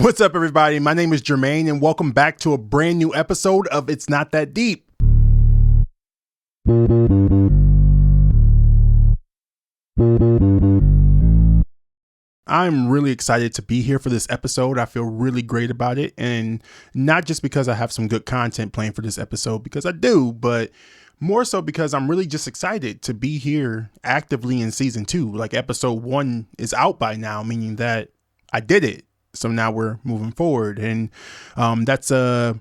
What's up, everybody? My name is Jermain, and welcome back to a brand new episode of It's Not That Deep. I'm really excited to be here for this episode. I feel really great about it, and not just because I have some good content planned for this episode, because I do, but more so because I'm really just excited to be here actively in season 2. Like, episode 1 is out by now, meaning that I did it. So now we're moving forward, and that's a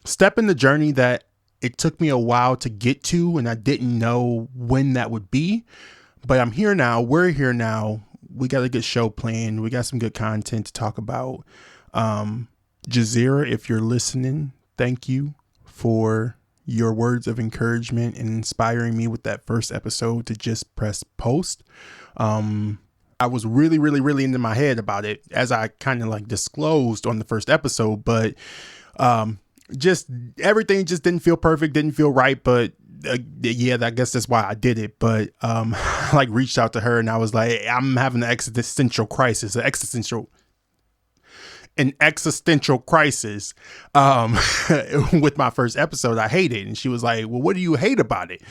step in the journey that it took me a while to get to, and I didn't know when that would be, but I'm here now. We're here now. We got a good show planned. We got some good content to talk about. Jazeera, if you're listening, thank you for your words of encouragement and inspiring me with that first episode to just press post. I was really into my head about it, as I kind of like disclosed on the first episode, but just everything just didn't feel perfect, didn't feel right. But yeah, I guess that's why I did it. But like reached out to her and I was like, hey, I'm having an existential crisis, an existential crisis with my first episode. I hate it. And she was like, well, what do you hate about it?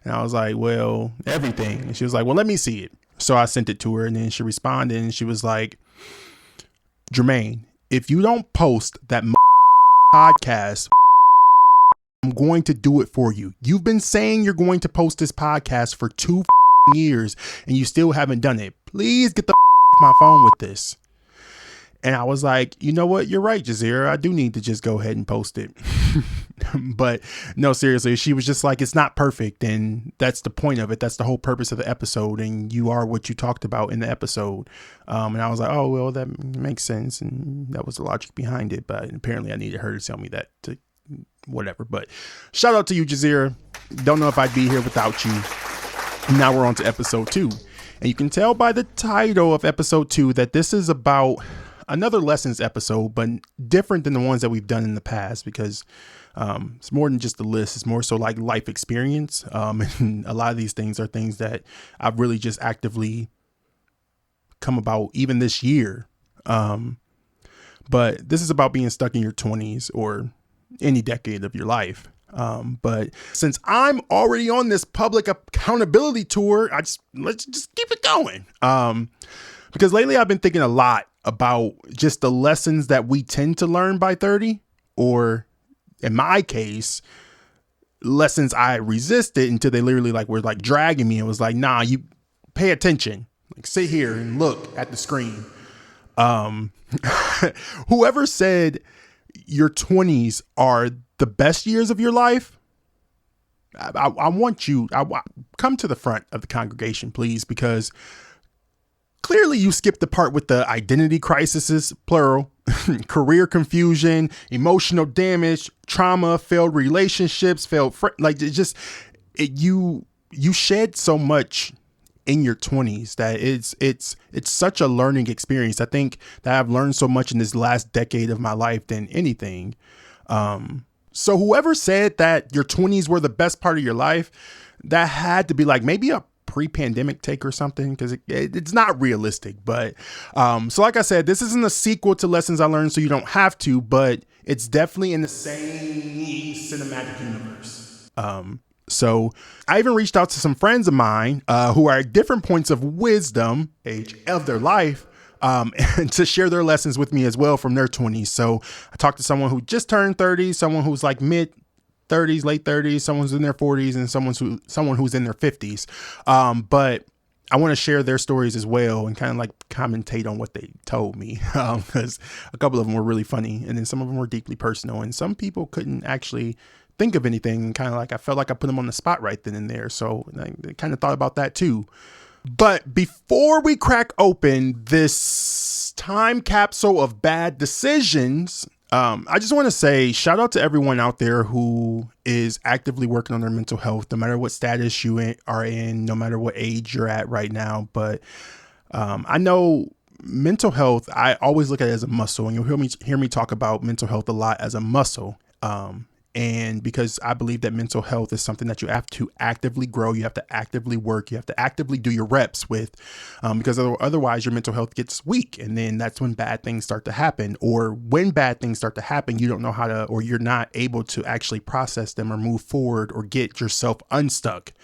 And I was like, well, everything. And she was like, well, let me see it. So I sent it to her, and then she responded, and she was like, Jermain, if you don't post that podcast, I'm going to do it for you. You've been saying you're going to post this podcast for 2 years, and you still haven't done it. Please get the off my phone with this. And I was like, you know what? You're right, Jazeera. I do need to just go ahead and post it. But no, seriously, she was just like, it's not perfect. And that's the point of it. That's the whole purpose of the episode. And you are what you talked about in the episode. And I was like, oh, well, that makes sense. And that was the logic behind it. But apparently I needed her to tell me that, to whatever. But shout out to you, Jazeera. Don't know if I'd be here without you. Now we're on to episode 2. And you can tell by the title of episode 2 that this is about another lessons episode, but different than the ones that we've done in the past, because it's more than just a list. It's more so like life experience. And a lot of these things are things that I've really just actively come about even this year. But this is about being stuck in your 20s or any decade of your life. But since I'm already on this public accountability tour, let's just keep it going. Because lately I've been thinking a lot about just the lessons that we tend to learn by 30, or in my case, lessons I resisted until they literally were dragging me and was like, nah, you pay attention, sit here and look at the screen. Whoever said your 20s are the best years of your life, I want you, come to the front of the congregation, please, because clearly you skipped the part with the identity crises, plural, career confusion, emotional damage, trauma, failed relationships, you shed so much in your 20s that it's such a learning experience. I think that I've learned so much in this last decade of my life than anything. So whoever said that your 20s were the best part of your life, that had to be maybe a pre-pandemic take or something, because it's not realistic. But so like I said, this isn't a sequel to Lessons I Learned So You Don't Have To, but it's definitely in the same cinematic universe. So I even reached out to some friends of mine who are at different points of wisdom age of their life, and to share their lessons with me as well from their 20s. So I talked to someone who just turned 30, someone who's mid 30s, late 30s, someone's in their 40s, and someone who's in their 50s. But I want to share their stories as well and kind of commentate on what they told me, because a couple of them were really funny, and then some of them were deeply personal, and some people couldn't actually think of anything. Kind of I felt like I put them on the spot right then and there. So I kind of thought about that too. But before we crack open this time capsule of bad decisions, I just want to say shout out to everyone out there who is actively working on their mental health, no matter what status you are in, no matter what age you're at right now. But I know mental health, I always look at it as a muscle, and you'll hear me talk about mental health a lot as a muscle. And because I believe that mental health is something that you have to actively grow, you have to actively work, you have to actively do your reps with, because otherwise your mental health gets weak. And then that's when bad things start to happen. Or when bad things start to happen, you don't know how to, or you're not able to actually process them or move forward or get yourself unstuck.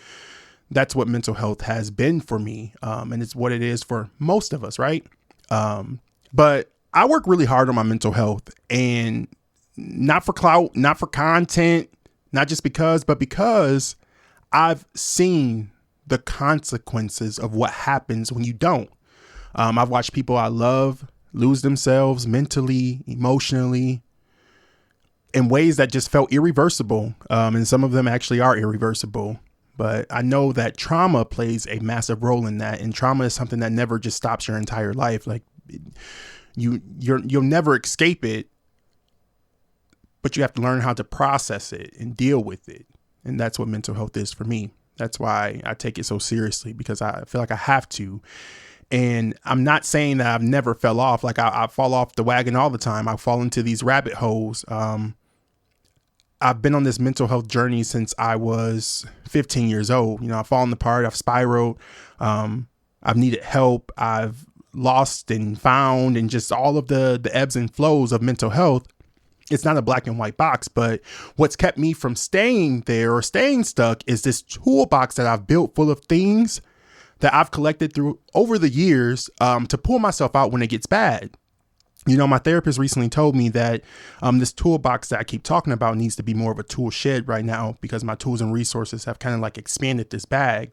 That's what mental health has been for me. And it's what it is for most of us, right? But I work really hard on my mental health, and not for clout, not for content, not just because, but because I've seen the consequences of what happens when you don't. I've watched people I love lose themselves mentally, emotionally, in ways that just felt irreversible. And some of them actually are irreversible. But I know that trauma plays a massive role in that. And trauma is something that never just stops your entire life. Like you'll never escape it, but you have to learn how to process it and deal with it. And that's what mental health is for me. That's why I take it so seriously, because I feel like I have to. And I'm not saying that I've never fell off. Like I fall off the wagon all the time. I fall into these rabbit holes. I've been on this mental health journey since I was 15 years old. I've fallen apart. I've spiraled. I've needed help. I've lost and found, and just all of the ebbs and flows of mental health. It's not a black and white box, but what's kept me from staying there or staying stuck is this toolbox that I've built full of things that I've collected through over the years to pull myself out when it gets bad. My therapist recently told me that this toolbox that I keep talking about needs to be more of a tool shed right now, because my tools and resources have kind of like expanded this bag.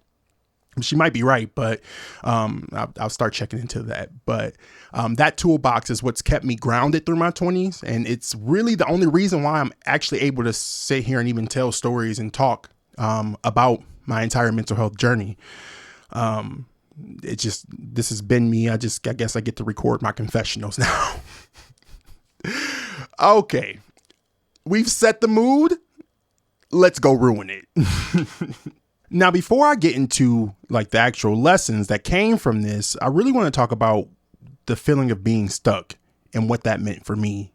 She might be right, but I'll start checking into that. But that toolbox is what's kept me grounded through my 20s. And it's really the only reason why I'm actually able to sit here and even tell stories and talk about my entire mental health journey. This has been me. I guess I get to record my confessionals now. Okay. We've set the mood. Let's go ruin it. Now, before I get into like the actual lessons that came from this, I really want to talk about the feeling of being stuck and what that meant for me.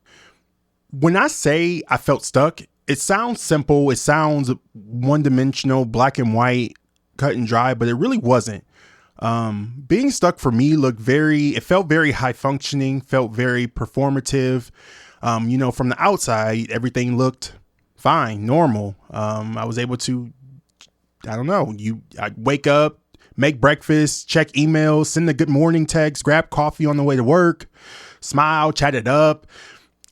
When I say I felt stuck, it sounds simple. It sounds one-dimensional, black and white, cut and dry, but it really wasn't. Being stuck for me it felt very high functioning, felt very performative. From the outside, everything looked fine, normal. I was able to, I'd wake up, make breakfast, check emails, send a good morning text, grab coffee on the way to work, smile, chat it up,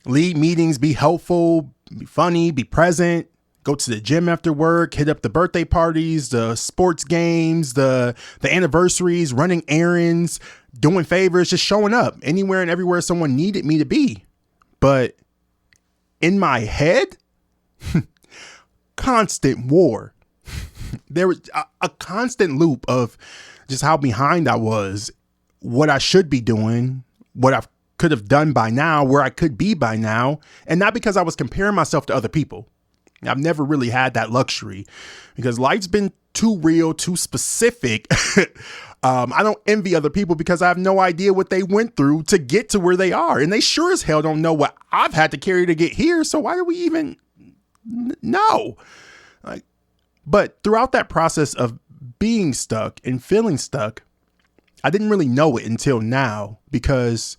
lead meetings, be helpful, be funny, be present, go to the gym after work, hit up the birthday parties, the sports games, the anniversaries, running errands, doing favors, just showing up anywhere and everywhere someone needed me to be. But in my head, constant war. There was a constant loop of just how behind I was, what I should be doing, what I could have done by now, where I could be by now. And not because I was comparing myself to other people. I've never really had that luxury, because life's been too real, too specific. I don't envy other people because I have no idea what they went through to get to where they are. And they sure as hell don't know what I've had to carry to get here. So why do we even know? But throughout that process of being stuck and feeling stuck, I didn't really know it until now, because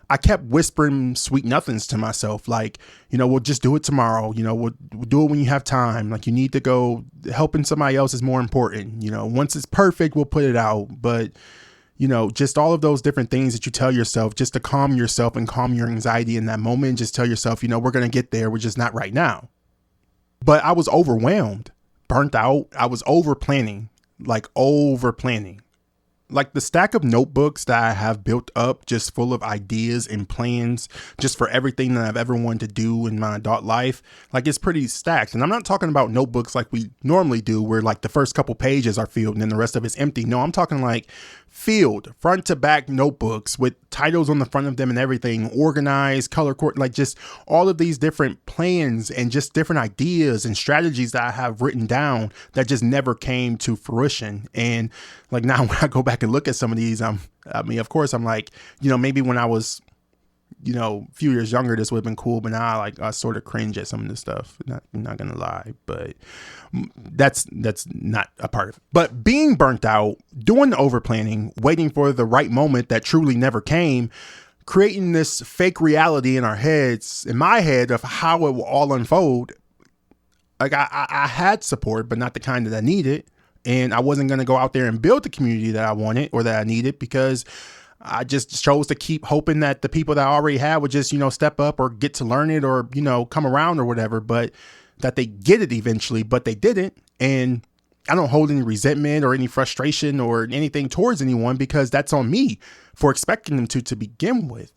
I kept whispering sweet nothings to myself. Like, we'll just do it tomorrow. We'll do it when you have time. Like, you need to go, helping somebody else is more important. Once it's perfect, we'll put it out. But, just all of those different things that you tell yourself just to calm yourself and calm your anxiety in that moment. Just tell yourself, we're going to get there. We're just not right now. But I was overwhelmed. Burnt out. I was over planning. Like the stack of notebooks that I have built up, just full of ideas and plans, just for everything that I've ever wanted to do in my adult life. Like, it's pretty stacked. And I'm not talking about notebooks like we normally do, where like the first couple pages are filled and then the rest of it's empty. No, I'm talking like filled front to back notebooks with titles on the front of them and everything, organized, color coordinated, like just all of these different plans and just different ideas and strategies that I have written down that just never came to fruition. And like now when I go back and look at some of these, of course I'm like, maybe when I was a few years younger, this would have been cool, but now I sort of cringe at some of this stuff. Not gonna lie, but that's not a part of it. But being burnt out, doing the over planning, waiting for the right moment that truly never came, creating this fake reality in our heads, in my head, of how it will all unfold. Like I had support, but not the kind that I needed. And I wasn't going to go out there and build the community that I wanted or that I needed, because I just chose to keep hoping that the people that I already had would just, step up or get to learn it or, come around or whatever, but that they get it eventually, but they didn't. And I don't hold any resentment or any frustration or anything towards anyone, because that's on me for expecting them to begin with.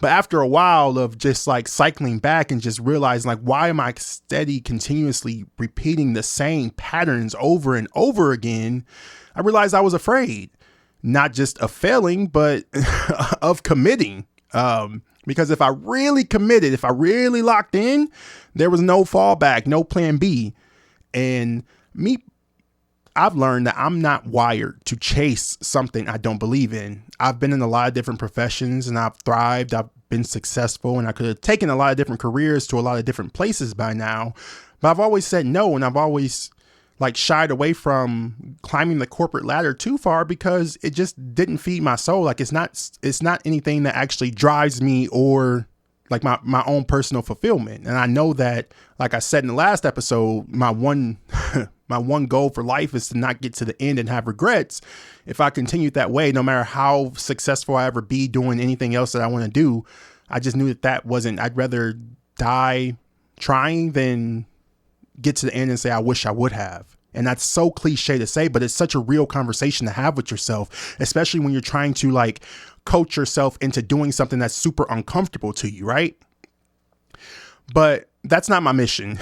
But after a while of just like cycling back and just realizing, like, why am I continuously repeating the same patterns over and over again? I realized I was afraid, not just of failing, but of committing. Because if I really committed, if I really locked in, there was no fallback, no plan B. And I've learned that I'm not wired to chase something I don't believe in. I've been in a lot of different professions and I've thrived. I've been successful, and I could have taken a lot of different careers to a lot of different places by now, but I've always said no. And I've always shied away from climbing the corporate ladder too far, because it just didn't feed my soul. Like it's not anything that actually drives me or like my own personal fulfillment. And I know that, like I said in the last episode, my one goal for life is to not get to the end and have regrets. If I continued that way, no matter how successful I ever be doing anything else that I want to do, I just knew that wasn't, I'd rather die trying than get to the end and say, I wish I would have. And that's so cliche to say, but it's such a real conversation to have with yourself, especially when you're trying to coach yourself into doing something that's super uncomfortable to you, right? But that's not my mission,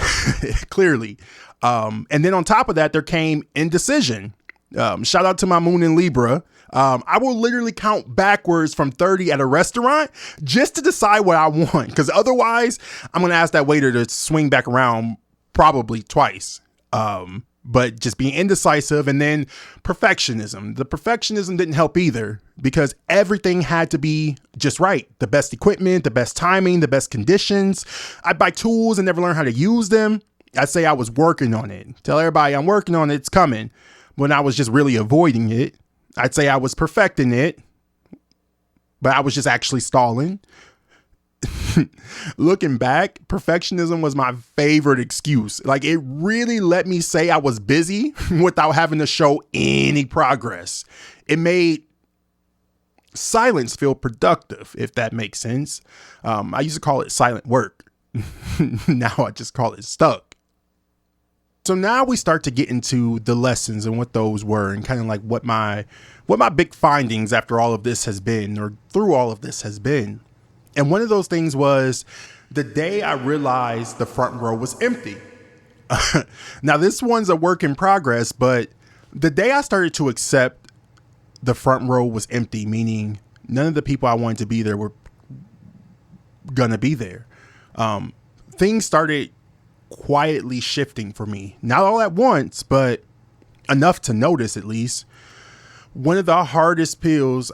clearly. And then on top of that, there came indecision. Shout out to my moon in Libra. I will literally count backwards from 30 at a restaurant just to decide what I want, because otherwise I'm going to ask that waiter to swing back around probably twice. But just being indecisive, and then perfectionism. The perfectionism didn't help either, because everything had to be just right. The best equipment, the best timing, the best conditions. I'd buy tools and never learn how to use them. I'd say I was working on it. Tell everybody I'm working on it, it's coming. When I was just really avoiding it. I'd say I was perfecting it, but I was just actually stalling. Looking back, perfectionism was my favorite excuse. Like, it really let me say I was busy without having to show any progress. It made silence feel productive, if that makes sense. I used to call it silent work. Now I just call it stuck. So now we start to get into the lessons and what those were, and kind of like what my big findings after all of this has been, or through all of this has been. And one of those things was the day I realized the front row was empty. Now, this one's a work in progress, but the day I started to accept the front row was empty, meaning none of the people I wanted to be there were gonna be there. Things started quietly shifting for me. Not all at once, but enough to notice at least. One of the hardest pills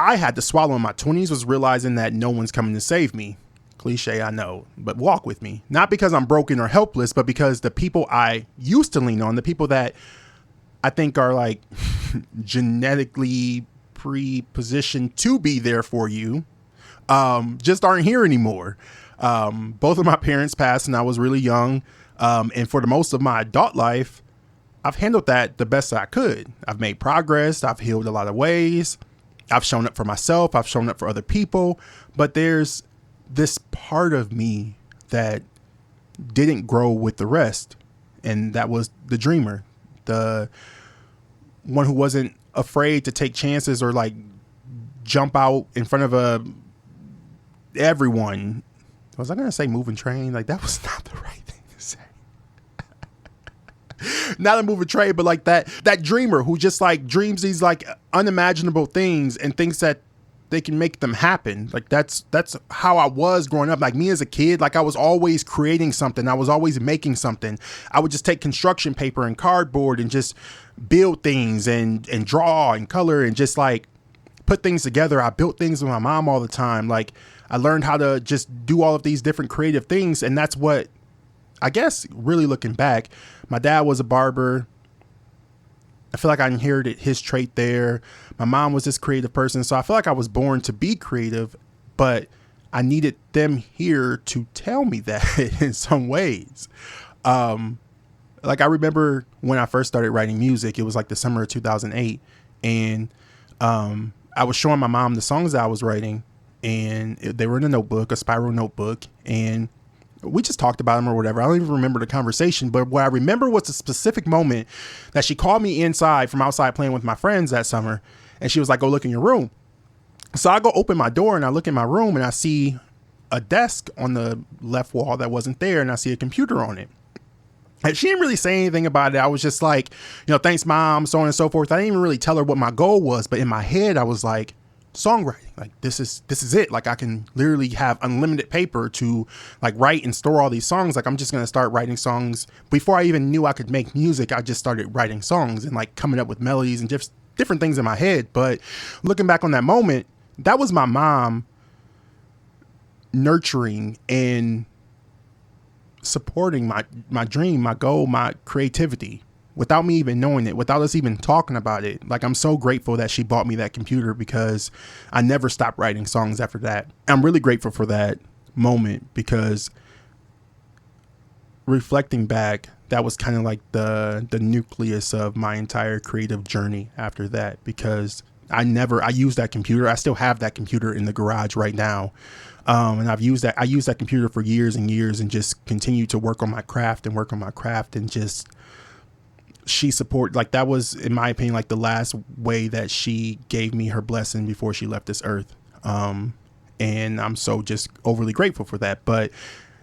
I had to swallow in my 20s was realizing that no one's coming to save me. Cliche, I know, but walk with me. Not because I'm broken or helpless, but because the people I used to lean on, the people that I think are like genetically pre-positioned to be there for you, just aren't here anymore. Both of my parents passed and I was really young. And for the most of my adult life, I've handled that the best I could. I've made progress. I've healed a lot of ways. I've shown up for myself. I've shown up for other people. But there's this part of me that didn't grow with the rest. And that was the dreamer, the one who wasn't afraid to take chances or like jump out in front of everyone. Was I going to say moving train? Like, that was not the right thing to say. Not a moving train, but like that dreamer who just like dreams these like unimaginable things and thinks that they can make them happen. Like that's how I was growing up. Like me as a kid, like I was always creating something. I was always making something. I would just take construction paper and cardboard and just build things and draw and color and just like put things together. I built things with my mom all the time. Like, I learned how to just do all of these different creative things. And that's what, I guess, really looking back, my dad was a barber. I feel like I inherited his trait there. My mom was this creative person. So I feel like I was born to be creative, but I needed them here to tell me that in some ways. Like, I remember when I first started writing music, it was like the summer of 2008. And I was showing my mom the songs that I was writing, and they were in a notebook, a spiral notebook. And we just talked about them or whatever. I don't even remember the conversation, but what I remember was a specific moment that she called me inside from outside playing with my friends that summer. And she was like, go look in your room. So I go open my door and I look in my room and I see a desk on the left wall that wasn't there. And I see a computer on it. And she didn't really say anything about it. I was just like, thanks, Mom, so on and so forth. I didn't even really tell her what my goal was. But in my head, I was like, songwriting, like this is it. Like, I can literally have unlimited paper to like write and store all these songs. Like, I'm just going to start writing songs. Before I even knew I could make music, I just started writing songs and like coming up with melodies and just different things in my head. But looking back on that moment, that was my mom nurturing and supporting my dream, my goal, my creativity, without me even knowing it, without us even talking about it. Like, I'm so grateful that she bought me that computer, because I never stopped writing songs after that. I'm really grateful for that moment, because reflecting back, that was kind of like the nucleus of my entire creative journey after that, because I used that computer. I still have that computer in the garage right now. And I used that computer for years and years, and just continue to work on my craft and just, she support, like, that was, in my opinion, like the last way that she gave me her blessing before she left this earth. And I'm so just overly grateful for that. But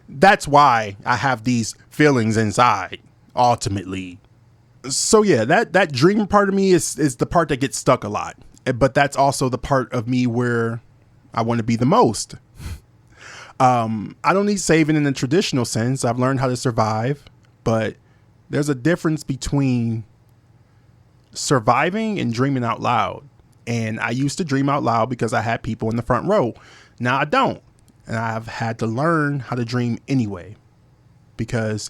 that's why I have these feelings inside, ultimately. So yeah, that dream part of me is the part that gets stuck a lot. But that's also the part of me where I want to be the most. I don't need saving in the traditional sense. I've learned how to survive, but there's a difference between surviving and dreaming out loud. And I used to dream out loud because I had people in the front row. Now I don't. And I've had to learn how to dream anyway, because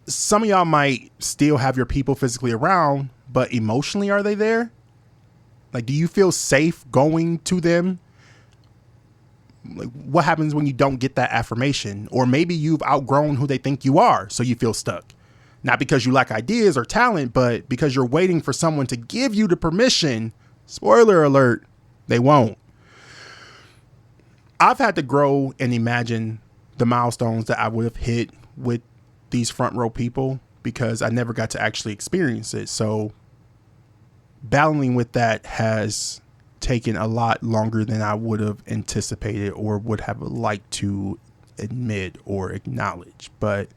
some of y'all might still have your people physically around, but emotionally, are they there? Like, do you feel safe going to them? Like, what happens when you don't get that affirmation? Or maybe you've outgrown who they think you are, so you feel stuck. Not because you lack ideas or talent, but because you're waiting for someone to give you the permission. Spoiler alert, they won't. I've had to grow and imagine the milestones that I would have hit with these front row people, because I never got to actually experience it. So battling with that has taken a lot longer than I would have anticipated or would have liked to admit or acknowledge. But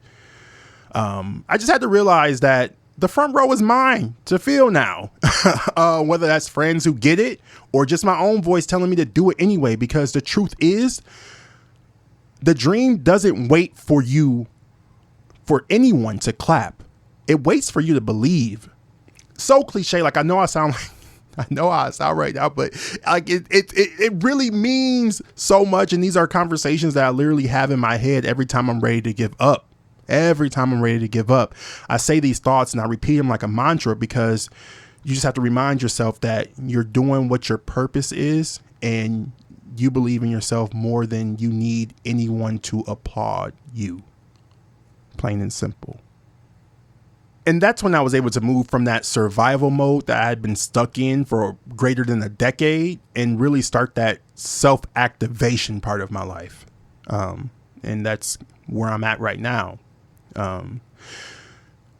I just had to realize that the front row is mine to feel now, whether that's friends who get it or just my own voice telling me to do it anyway, because the truth is, the dream doesn't wait for anyone to clap. It waits for you to believe. So cliche. Like, I know how I sound right now, but like it really means so much. And these are conversations that I literally have in my head every time I'm ready to give up. Every time I'm ready to give up, I say these thoughts and I repeat them like a mantra, because you just have to remind yourself that you're doing what your purpose is, and you believe in yourself more than you need anyone to applaud you. Plain and simple. And that's when I was able to move from that survival mode that I had been stuck in for greater than a decade and really start that self-activation part of my life. And that's where I'm at right now.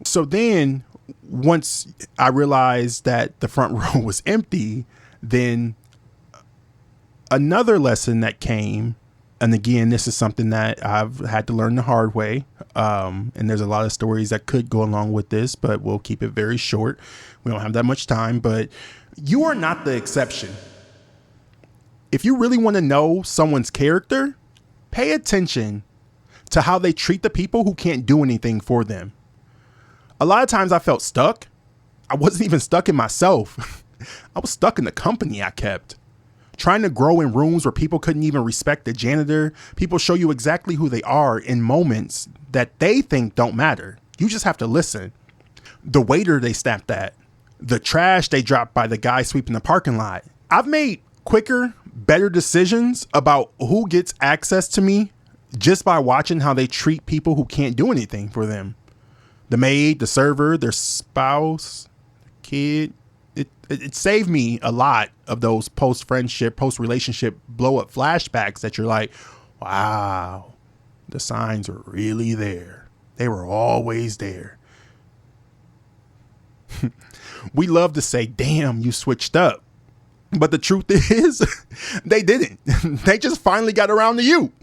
So then once I realized that the front row was empty, then another lesson that came, and again, this is something that I've had to learn the hard way. And there's a lot of stories that could go along with this, but we'll keep it very short. We don't have that much time, but you are not the exception. If you really want to know someone's character, pay attention to how they treat the people who can't do anything for them. A lot of times I felt stuck. I wasn't even stuck in myself. I was stuck in the company I kept. Trying to grow in rooms where people couldn't even respect the janitor. People show you exactly who they are in moments that they think don't matter. You just have to listen. The waiter they snapped at. The trash they dropped by the guy sweeping the parking lot. I've made quicker, better decisions about who gets access to me just by watching how they treat people who can't do anything for them. The maid, the server, their spouse, kid. It saved me a lot of those post-friendship, post-relationship blow-up flashbacks that you're like, wow, the signs are really there. They were always there. We love to say, damn, you switched up. But the truth is, they didn't. They just finally got around to you.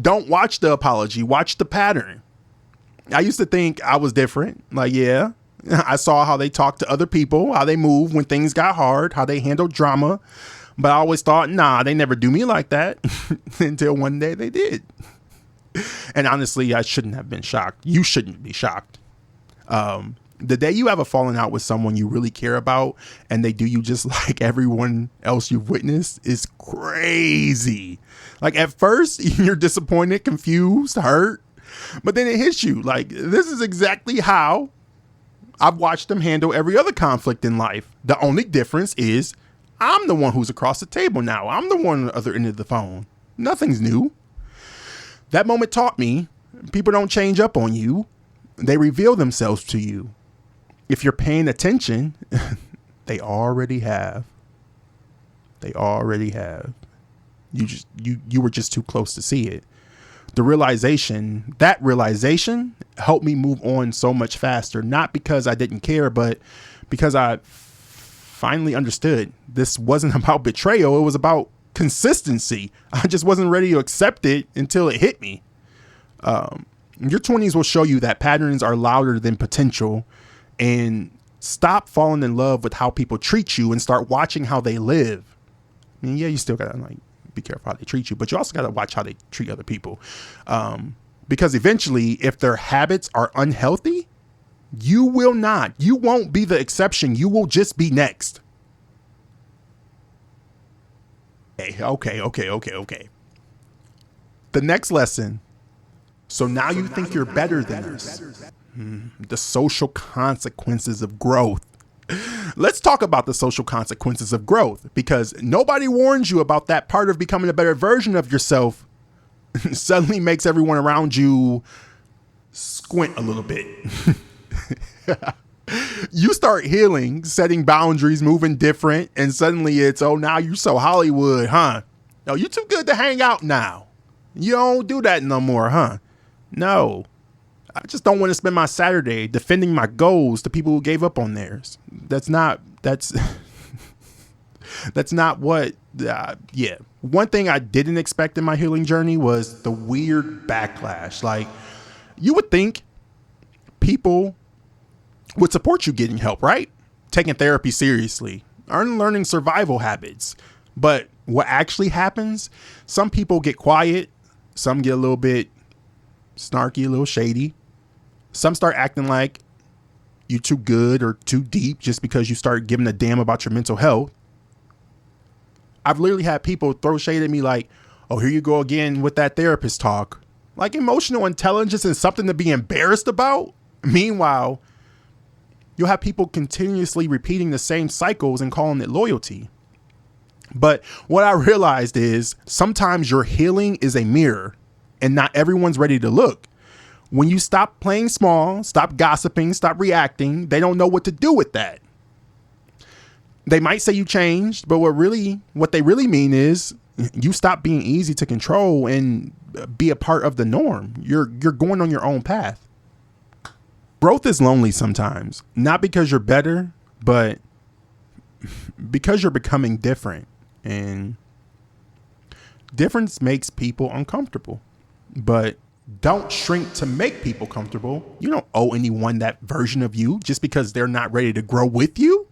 Don't watch the apology. Watch the pattern. I used to think I was different. Like, yeah. I saw how they talked to other people, how they move when things got hard, how they handled drama. But I always thought, nah, they never do me like that until one day they did. And honestly, I shouldn't have been shocked. You shouldn't be shocked. The day you have a falling out with someone you really care about and they do you just like everyone else you've witnessed is crazy. Like at first you're disappointed, confused, hurt, but then it hits you like this is exactly how I've watched them handle every other conflict in life. The only difference is I'm the one who's across the table now. I'm the one on the other end of the phone. Nothing's new. That moment taught me people don't change up on you. They reveal themselves to you. If you're paying attention, they already have. They already have. You were just too close to see it. That realization helped me move on so much faster, not because I didn't care, but because I finally understood this wasn't about betrayal. It was about consistency. I just wasn't ready to accept it until it hit me. Your 20s will show you that patterns are louder than potential, and stop falling in love with how people treat you and start watching how they live. I mean, yeah, you still gotta be careful how they treat you, but you also got to watch how they treat other people. Because eventually, if their habits are unhealthy, you won't be the exception. You will just be next. Okay. The next lesson. So now you think you're better than us. The social consequences of growth. Let's talk about the social consequences of growth, because nobody warns you about that part of becoming a better version of yourself suddenly makes everyone around you squint a little bit. You start healing, setting boundaries, moving different, and suddenly it's, oh, now you're so Hollywood, huh? No, you too good to hang out now. You don't do that no more, huh? No. I just don't want to spend my Saturday defending my goals to people who gave up on theirs. That's not what, yeah. One thing I didn't expect in my healing journey was the weird backlash. Like, you would think people would support you getting help, right? Taking therapy seriously, learning survival habits. But what actually happens, some people get quiet. Some get a little bit snarky, a little shady. Some start acting like you're too good or too deep just because you start giving a damn about your mental health. I've literally had people throw shade at me like, oh, here you go again with that therapist talk. Like, emotional intelligence is something to be embarrassed about. Meanwhile, you'll have people continuously repeating the same cycles and calling it loyalty. But what I realized is sometimes your healing is a mirror and not everyone's ready to look. When you stop playing small, stop gossiping, stop reacting, they don't know what to do with that. They might say you changed, but what they really mean is you stop being easy to control and be a part of the norm. You're going on your own path. Growth is lonely sometimes, not because you're better, but because you're becoming different, and difference makes people uncomfortable, but don't shrink to make people comfortable. You don't owe anyone that version of you just because they're not ready to grow with you.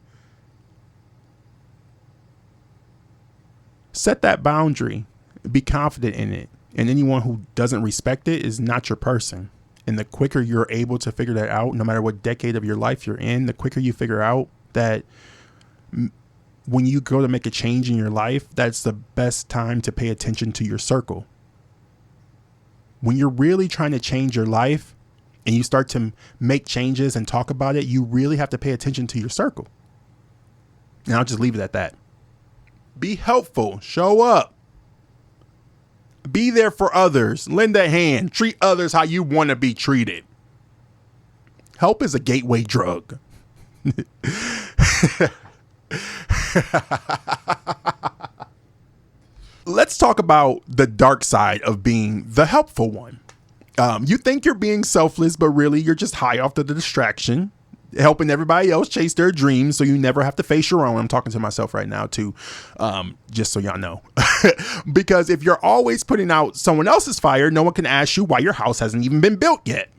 Set that boundary, be confident in it. And anyone who doesn't respect it is not your person. And the quicker you're able to figure that out, no matter what decade of your life you're in, the quicker you figure out that when you go to make a change in your life, that's the best time to pay attention to your circle. When you're really trying to change your life and you start to make changes and talk about it, you really have to pay attention to your circle. And I'll just leave it at that. Be helpful. Show up. Be there for others. Lend a hand. Treat others how you want to be treated. Help is a gateway drug. Let's talk about the dark side of being the helpful one. You think you're being selfless, but really you're just high off to the distraction, helping everybody else chase their dreams so you never have to face your own. I'm talking to myself right now too, just so y'all know. Because if you're always putting out someone else's fire, no one can ask you why your house hasn't even been built yet.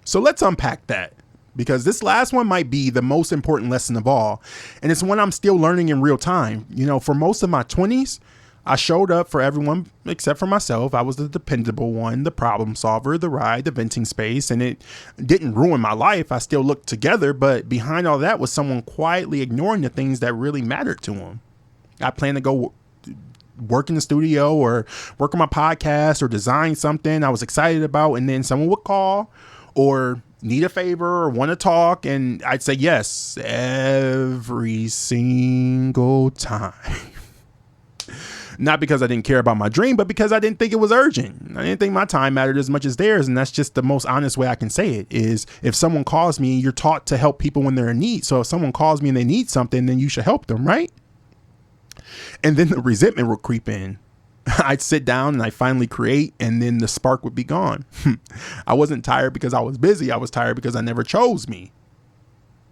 So let's unpack that, because this last one might be the most important lesson of all. And it's one I'm still learning in real time. You know, for most of my 20s, I showed up for everyone except for myself. I was the dependable one, the problem solver, the ride, the venting space, and it didn't ruin my life. I still looked together, but behind all that was someone quietly ignoring the things that really mattered to them. I planned to go work in the studio or work on my podcast or design something I was excited about, and then someone would call or need a favor or want to talk, and I'd say yes every single time. Not because I didn't care about my dream, but because I didn't think it was urgent. I didn't think my time mattered as much as theirs. And that's just the most honest way I can say it is, if someone calls me, you're taught to help people when they're in need. So if someone calls me and they need something, then you should help them, right? And then the resentment would creep in. I'd sit down and I finally create, and then the spark would be gone. I wasn't tired because I was busy. I was tired because I never chose me.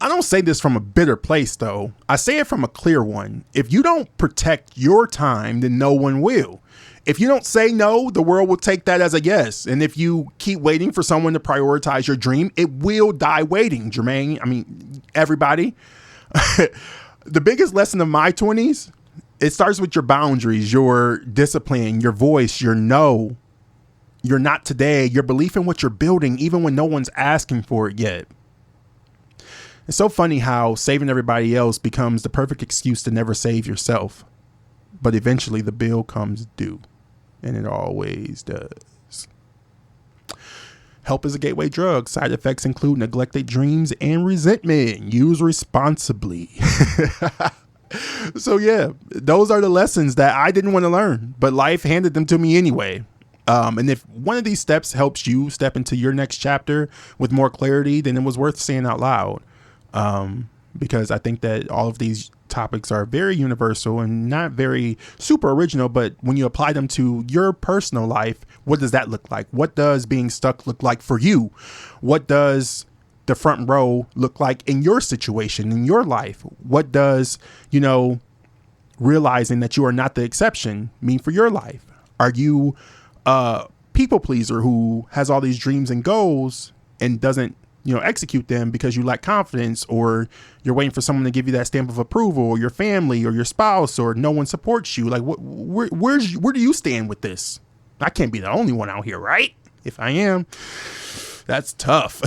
I don't say this from a bitter place, though. I say it from a clear one. If you don't protect your time, then no one will. If you don't say no, the world will take that as a yes. And if you keep waiting for someone to prioritize your dream, it will die waiting, Jermain. I mean, everybody. The biggest lesson of my 20s, it starts with your boundaries, your discipline, your voice, your no, your not today, your belief in what you're building, even when no one's asking for it yet. It's so funny how saving everybody else becomes the perfect excuse to never save yourself. But eventually the bill comes due, and it always does. Help is a gateway drug. Side effects include neglected dreams and resentment. Use responsibly. So yeah, those are the lessons that I didn't want to learn, but life handed them to me anyway. And if one of these steps helps you step into your next chapter with more clarity, then it was worth saying out loud. Because I think that all of these topics are very universal and not very super original, but when you apply them to your personal life, what does that look like? What does being stuck look like for you? What does the front row look like in your situation, in your life? What does, realizing that you are not the exception mean for your life? Are you a people pleaser who has all these dreams and goals and doesn't, execute them because you lack confidence, or you're waiting for someone to give you that stamp of approval, or your family or your spouse, or no one supports you? Like, where do you stand with this? I can't be the only one out here, right? If I am, that's tough.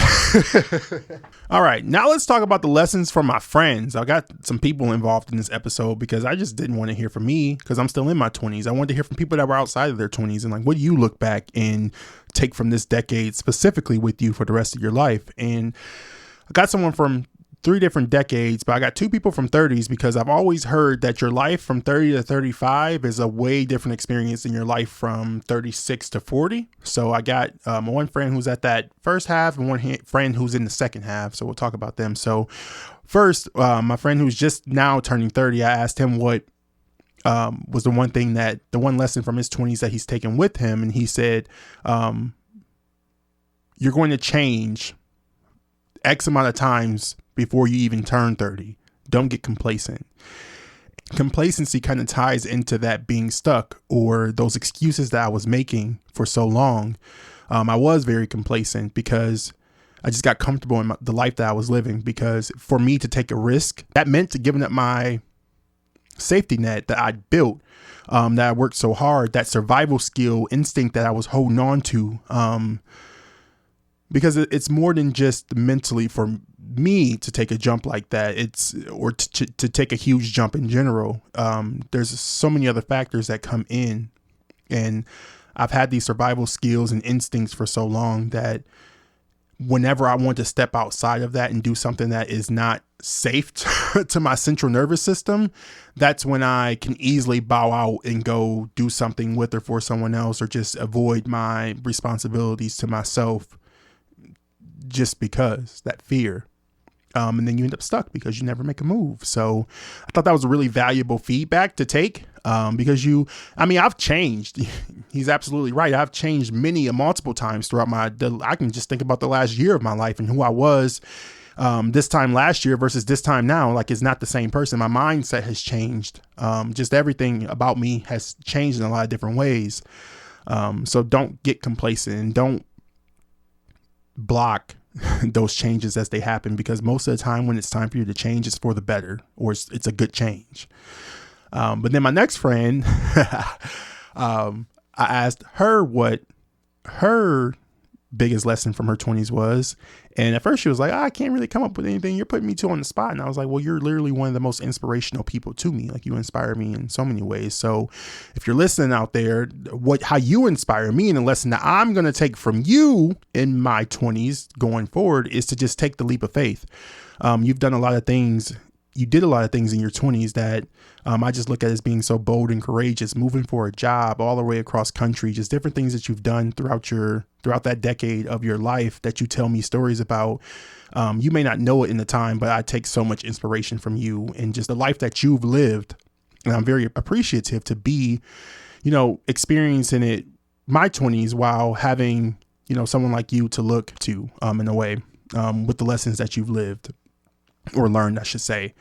All right, now let's talk about the lessons from my friends. I got some people involved in this episode because I just didn't want to hear from me because I'm still in my 20s. I wanted to hear from people that were outside of their 20s and like, what do you look back and take from this decade specifically with you for the rest of your life? And I got someone from 3 different decades, but I got 2 people from 30s because I've always heard that your life from 30 to 35 is a way different experience than your life from 36 to 40. So I got one friend who's at that first half and one friend who's in the second half. So we'll talk about them. So first, my friend who's just now turning 30, I asked him what was the one lesson from his 20s that he's taken with him. And he said, you're going to change X amount of times before you even turn 30. Don't get complacent. Complacency kind of ties into that being stuck, or those excuses that I was making for so long. I was very complacent because I just got comfortable in the life that I was living, because for me to take a risk, that meant giving up my safety net that I'd built, that I worked so hard, that survival skill instinct that I was holding on to. Because it's more than just mentally for me to take a jump like that, or to take a huge jump in general, there's so many other factors that come in. And I've had these survival skills and instincts for so long that whenever I want to step outside of that and do something that is not safe to my central nervous system, that's when I can easily bow out and go do something with or for someone else, or just avoid my responsibilities to myself, just because that fear. And then you end up stuck because you never make a move. So I thought that was a really valuable feedback to take, because I've changed. He's absolutely right. I've changed multiple times throughout I can just think about the last year of my life and who I was this time last year versus this time now. Like, it's not the same person. My mindset has changed. Just everything about me has changed in a lot of different ways. So don't get complacent and don't block those changes as they happen, because most of the time when it's time for you to change, it's for the better, or it's a good change. But then my next friend, I asked her what her biggest lesson from her 20s was. And at first she was like, I can't really come up with anything. You're putting me too on the spot. And I was like, well, you're literally one of the most inspirational people to me. Like, you inspire me in so many ways. So if you're listening out there, how you inspire me, and the lesson that I'm going to take from you in my 20s going forward is to just take the leap of faith. You've done a lot of things. You did a lot of things in your 20s that I just look at as being so bold and courageous, moving for a job all the way across country, just different things that you've done throughout that decade of your life that you tell me stories about. You may not know it in the time, but I take so much inspiration from you and just the life that you've lived. And I'm very appreciative to be, experiencing it, my 20s, while having, someone like you to look to in a way, with the lessons that you've lived. Or learned, I should say.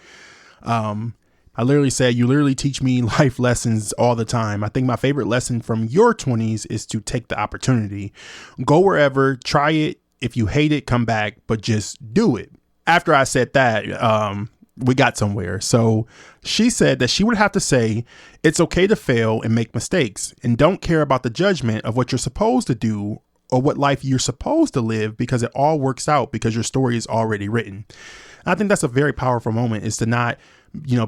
I literally said, you literally teach me life lessons all the time. I think my favorite lesson from your 20s is to take the opportunity. Go wherever, try it. If you hate it, come back, but just do it. After I said that, we got somewhere. So she said that she would have to say, it's okay to fail and make mistakes, and don't care about the judgment of what you're supposed to do or what life you're supposed to live, because it all works out because your story is already written. I think that's a very powerful moment, is to not,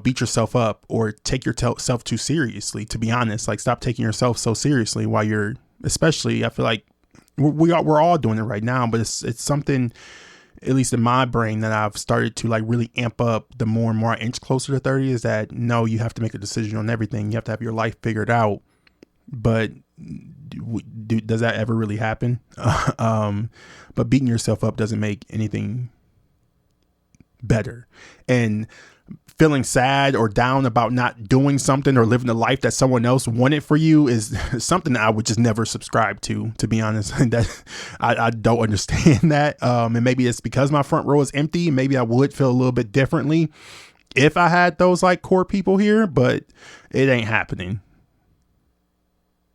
beat yourself up or take yourself too seriously, to be honest. Like, stop taking yourself so seriously while you're, especially, I feel like we're all doing it right now, but it's something, at least in my brain, that I've started to like really amp up the more and more I inch closer to 30, is that no, you have to make a decision on everything. You have to have your life figured out. But does that ever really happen? But beating yourself up doesn't make anything better. And feeling sad or down about not doing something or living the life that someone else wanted for you is something that I would just never subscribe to be honest. That I don't understand that. And maybe it's because my front row is empty. Maybe I would feel a little bit differently if I had those like core people here, but it ain't happening.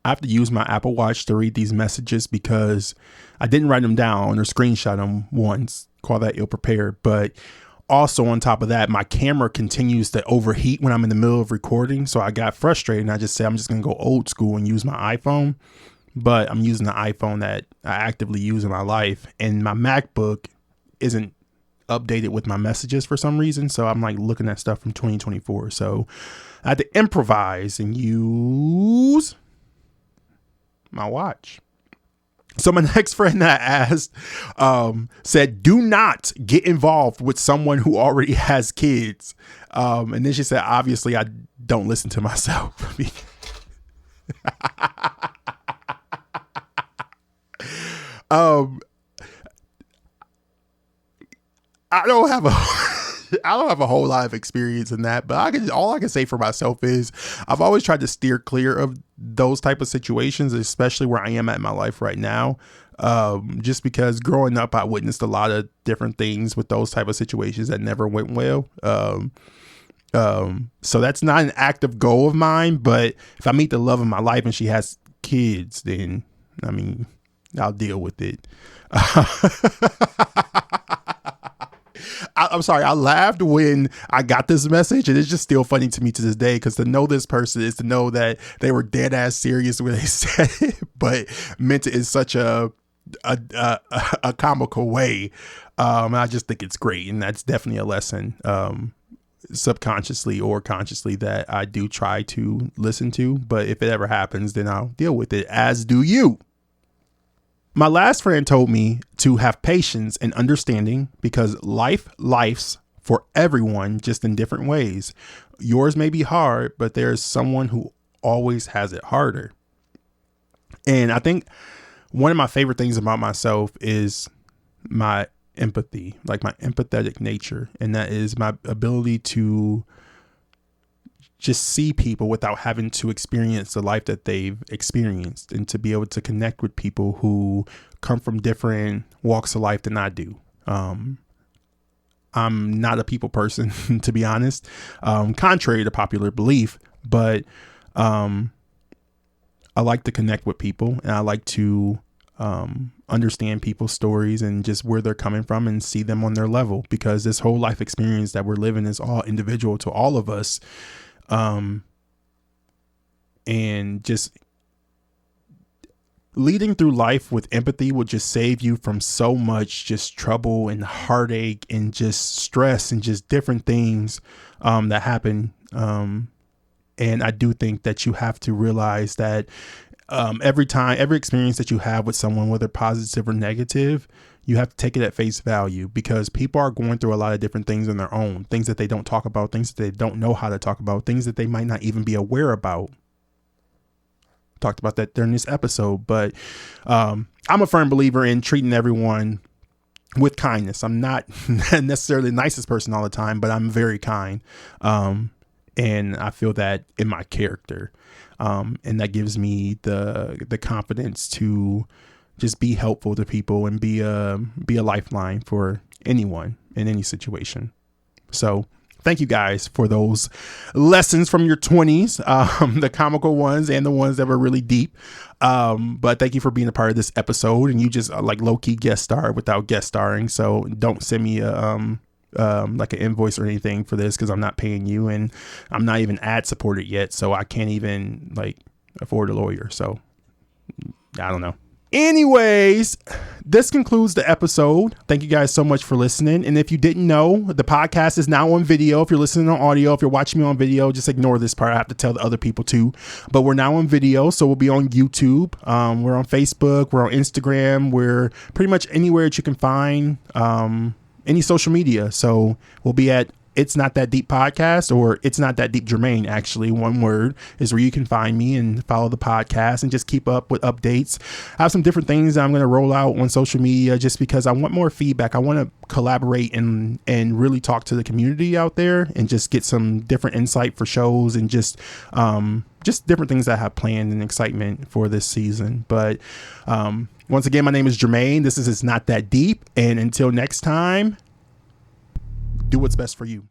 I have to use my Apple Watch to read these messages because I didn't write them down or screenshot them once. Call that ill prepared. But also on top of that, my camera continues to overheat when I'm in the middle of recording. So I got frustrated and I just said, I'm just going to go old school and use my iPhone. But I'm using the iPhone that I actively use in my life. And my MacBook isn't updated with my messages for some reason. So I'm like looking at stuff from 2024. So I had to improvise and use my watch. So my next friend that I asked said, do not get involved with someone who already has kids. And then she said, obviously, I don't listen to myself. I don't have a whole lot of experience in that, but all I can say for myself is I've always tried to steer clear of those type of situations, especially where I am at in my life right now. Just because growing up, I witnessed a lot of different things with those type of situations that never went well. So that's not an active goal of mine, but if I meet the love of my life and she has kids, then I mean, I'll deal with it. I'm sorry. I laughed when I got this message, and it's just still funny to me to this day, because to know this person is to know that they were dead ass serious when they said it, but meant it in such a a comical way. I just think it's great, and that's definitely a lesson, subconsciously or consciously, that I do try to listen to. But if it ever happens, then I'll deal with it, as do you. My last friend told me to have patience and understanding because life's for everyone, just in different ways. Yours may be hard, but there's someone who always has it harder. And I think one of my favorite things about myself is my empathy, like my empathetic nature. And that is my ability to just see people without having to experience the life that they've experienced, and to be able to connect with people who come from different walks of life than I do. I'm not a people person, to be honest, contrary to popular belief, but I like to connect with people, and I like to understand people's stories and just where they're coming from and see them on their level, because this whole life experience that we're living is all individual to all of us. And just leading through life with empathy will just save you from so much just trouble and heartache and just stress and just different things that happen. And I do think that you have to realize that every experience that you have with someone, whether positive or negative, you have to take it at face value, because people are going through a lot of different things on their own, things that they don't talk about, things that they don't know how to talk about, things that they might not even be aware about. Talked about that during this episode, but I'm a firm believer in treating everyone with kindness. I'm not necessarily the nicest person all the time, but I'm very kind. And I feel that in my character. And that gives me the confidence to just be helpful to people and be a lifeline for anyone in any situation. So thank you guys for those lessons from your 20s, the comical ones and the ones that were really deep. But thank you for being a part of this episode. And you just like low key guest star without guest starring. So don't send me like an invoice or anything for this, because I'm not paying you, and I'm not even ad supported yet. So I can't even like afford a lawyer. So I don't know. Anyways, this concludes the episode. Thank you guys so much for listening. And if you didn't know, the podcast is now on video. If you're listening on audio, if you're watching me on video, just ignore this part. I have to tell the other people too. But we're now on video, so we'll be on YouTube. We're on Facebook. We're on Instagram. We're pretty much anywhere that you can find any social media. So we'll be at It's Not That Deep Podcast, or It's Not That Deep Jermain, actually, one word, is where you can find me and follow the podcast and just keep up with updates. I have some different things that I'm going to roll out on social media, just because I want more feedback. I want to collaborate and really talk to the community out there and just get some different insight for shows and just different things that I have planned and excitement for this season. But once again, my name is Jermain. This is It's Not That Deep. And until next time, do what's best for you.